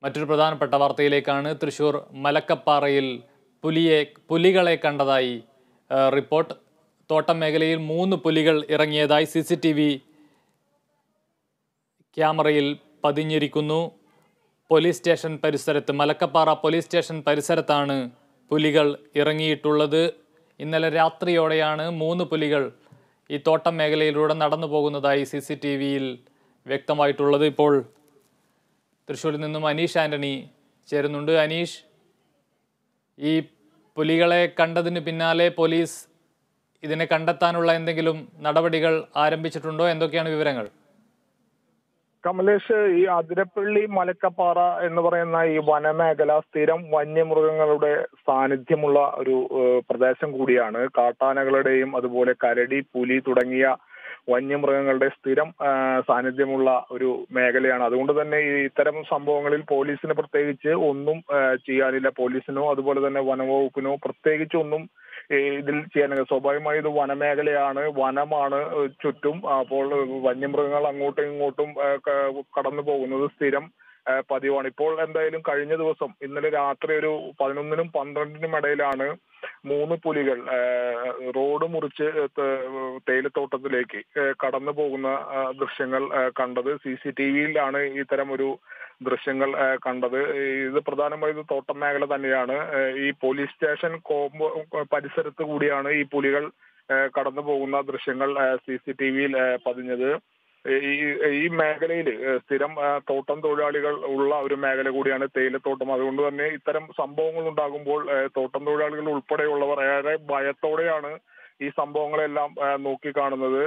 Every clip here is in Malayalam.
മറ്റൊരു പ്രധാനപ്പെട്ട വാർത്തയിലേക്കാണ്. തൃശൂർ മലക്കപ്പാറയിൽ പുലികളെ കണ്ടതായി റിപ്പോർട്ട്. തോട്ടം മേഖലയിൽ 3 പുലികൾ ഇറങ്ങിയതായി CCTV ക്യാമറയിൽ പതിഞ്ഞിരിക്കുന്നു. പോലീസ് സ്റ്റേഷൻ പരിസരത്ത്, മലക്കപ്പാറ പോലീസ് സ്റ്റേഷൻ പരിസരത്താണ് പുലികൾ ഇറങ്ങിയിട്ടുള്ളത്. ഇന്നലെ രാത്രിയോടെയാണ് 3 പുലികൾ ഈ തോട്ടം മേഖലയിലൂടെ നടന്നു പോകുന്നതായി CCTVയിൽ വ്യക്തമായിട്ടുള്ളത്. ഇപ്പോൾ തൃശ്ശൂരിൽ നിന്നും അനീഷ് ആന്റണി ചേരുന്നുണ്ട്. അനീഷ്, ഈ പുലികളെ കണ്ടതിന് പിന്നാലെ പോലീസ് ഇതിനെ കണ്ടെത്താനുള്ള എന്തെങ്കിലും നടപടികൾ ആരംഭിച്ചിട്ടുണ്ടോ? എന്തൊക്കെയാണ് വിവരങ്ങൾ? കമലേഷ്, ഈ അതിരപ്പള്ളി മലക്കപ്പാറ എന്ന് പറയുന്ന ഈ വനമേഖല സ്ഥിരം വന്യമൃഗങ്ങളുടെ സാന്നിധ്യമുള്ള ഒരു പ്രദേശം കൂടിയാണ്. കാട്ടാനകളുടെയും അതുപോലെ കരടി, പുലി തുടങ്ങിയ വന്യമൃഗങ്ങളുടെ സ്ഥിരം സാന്നിധ്യമുള്ള ഒരു മേഖലയാണ്. അതുകൊണ്ട് തന്നെ ഇത്തരം സംഭവങ്ങളിൽ പോലീസിന് പ്രത്യേകിച്ച് ഒന്നും ചെയ്യാനില്ല. പോലീസിനോ അതുപോലെ തന്നെ വനംവകുപ്പിനോ പ്രത്യേകിച്ച് ഒന്നും ഇതിൽ ചെയ്യാനില്ല. സ്വാഭാവികമായി ഇത് വനമേഖലയാണ്, വനമാണ് ചുറ്റും. അപ്പോൾ വന്യമൃഗങ്ങൾ അങ്ങോട്ടും ഇങ്ങോട്ടും കടന്നു പോകുന്നത് സ്ഥിരം പതിവാണ്. ഇപ്പോൾ എന്തായാലും കഴിഞ്ഞ ദിവസം ഇന്നലെ രാത്രി ഒരു 11നും 12നും ഇടയിലാണ് 3 പുലികൾ റോഡ് മുറിച്ച് തേയിലത്തോട്ടത്തിലേക്ക് കടന്നു പോകുന്ന ദൃശ്യങ്ങൾ കണ്ടത്. CCTVയിലാണ് ഇത്തരം ഒരു ദൃശ്യങ്ങൾ കണ്ടത്. ഇത് പ്രധാനമായും തോട്ടം മേഖല തന്നെയാണ്. ഈ പോലീസ് സ്റ്റേഷൻ പരിസരത്ത് കൂടിയാണ് ഈ പുലികൾ കടന്നു പോകുന്ന ദൃശ്യങ്ങൾ CCTVയിൽ പതിഞ്ഞത്. ഈ മേഖലയിൽ സ്ഥിരം തോട്ടം തൊഴിലാളികൾ ഉള്ള ഒരു മേഖല കൂടിയാണ് തേയിലത്തോട്ടം. അതുകൊണ്ട് തന്നെ ഇത്തരം സംഭവങ്ങൾ ഉണ്ടാകുമ്പോൾ തോട്ടം തൊഴിലാളികൾ ഉൾപ്പെടെയുള്ളവർ ഏറെ ഭയത്തോടെയാണ് ഈ സംഭവങ്ങളെല്ലാം നോക്കിക്കാണുന്നത്.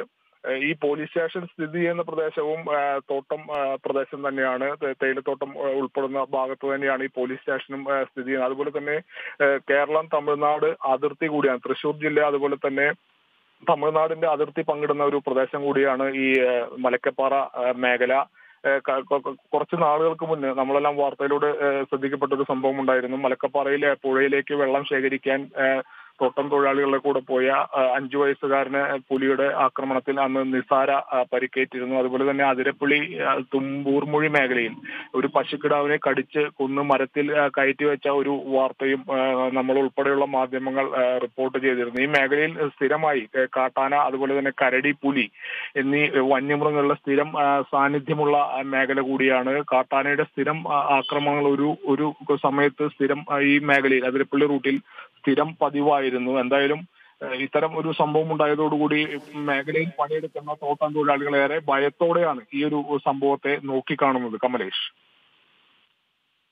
ഈ പോലീസ് സ്റ്റേഷൻ സ്ഥിതി ചെയ്യുന്ന പ്രദേശവും തോട്ടം പ്രദേശം തന്നെയാണ്. തേയിലത്തോട്ടം ഉൾപ്പെടുന്ന ഭാഗത്ത് തന്നെയാണ് ഈ പോലീസ് സ്റ്റേഷനും സ്ഥിതി ചെയ്യുന്നത്. അതുപോലെ തന്നെ കേരളം തമിഴ്നാട് അതിർത്തി കൂടിയാണ് തൃശ്ശൂർ ജില്ല. അതുപോലെ തന്നെ തമിഴ്നാടിന്റെ അതിർത്തി പങ്കിടുന്ന ഒരു പ്രദേശം കൂടിയാണ് ഈ മലക്കപ്പാറ മേഖല. കുറച്ച് നാളുകൾക്ക് മുന്നേ നമ്മളെല്ലാം വാർത്തയിലൂടെ ശ്രദ്ധിക്കപ്പെട്ട ഒരു സംഭവം ഉണ്ടായിരുന്നു. മലക്കപ്പാറയിലെ പുഴയിലേക്ക് വെള്ളം ശേഖരിക്കാൻ തോട്ടം തൊഴിലാളികളുടെ കൂടെ പോയ 5 വയസ്സുകാരന് പുലിയുടെ ആക്രമണത്തിൽ അന്ന് നിസാര പരിക്കേറ്റിരുന്നു. അതുപോലെ തന്നെ അതിരപ്പള്ളി തുമ്പൂർമൊഴി മേഖലയിൽ ഒരു പശുക്കിടാവിനെ കടിച്ച് കൊന്ന് മരത്തിൽ കയറ്റി വെച്ച ഒരു വാർത്തയും നമ്മൾ ഉൾപ്പെടെയുള്ള മാധ്യമങ്ങൾ റിപ്പോർട്ട് ചെയ്തിരുന്നു. ഈ മേഖലയിൽ സ്ഥിരമായി കാട്ടാന, അതുപോലെ തന്നെ കരടി, പുലി എന്നീ വന്യമൃഗങ്ങളുടെ സ്ഥിരം സാന്നിധ്യമുള്ള മേഖല കൂടിയാണ്. കാട്ടാനയുടെ സ്ഥിരം ആക്രമണങ്ങൾ ഒരു സമയത്ത് സ്ഥിരം ഈ മേഖലയിൽ അതിരപ്പള്ളി റൂട്ടിൽ സ്ഥിരം പതിവായിരുന്നു. എന്തായാലും ഇത്തരം ഒരു സംഭവം ഉണ്ടായതോടുകൂടി മേഖലയിൽ പണിയെടുക്കുന്ന തോട്ടം തൊഴിലാളികളേറെ ഭയത്തോടെയാണ് ഈ ഒരു സംഭവത്തെ നോക്കിക്കാണുന്നത്. കമലേഷ്,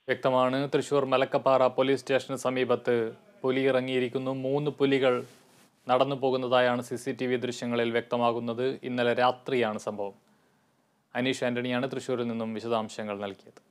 വ്യക്തമാണ്. തൃശ്ശൂർ മലക്കപ്പാറ പോലീസ് സ്റ്റേഷന് സമീപത്ത് പുലി ഇറങ്ങിയിരിക്കുന്നു. 3 പുലികൾ നടന്നു പോകുന്നതായാണ് CCTV ദൃശ്യങ്ങളിൽ വ്യക്തമാകുന്നത്. ഇന്നലെ രാത്രിയാണ് സംഭവം. അനീഷ് ആന്റണിയാണ് തൃശ്ശൂരിൽ നിന്നും വിശദാംശങ്ങൾ നൽകിയത്.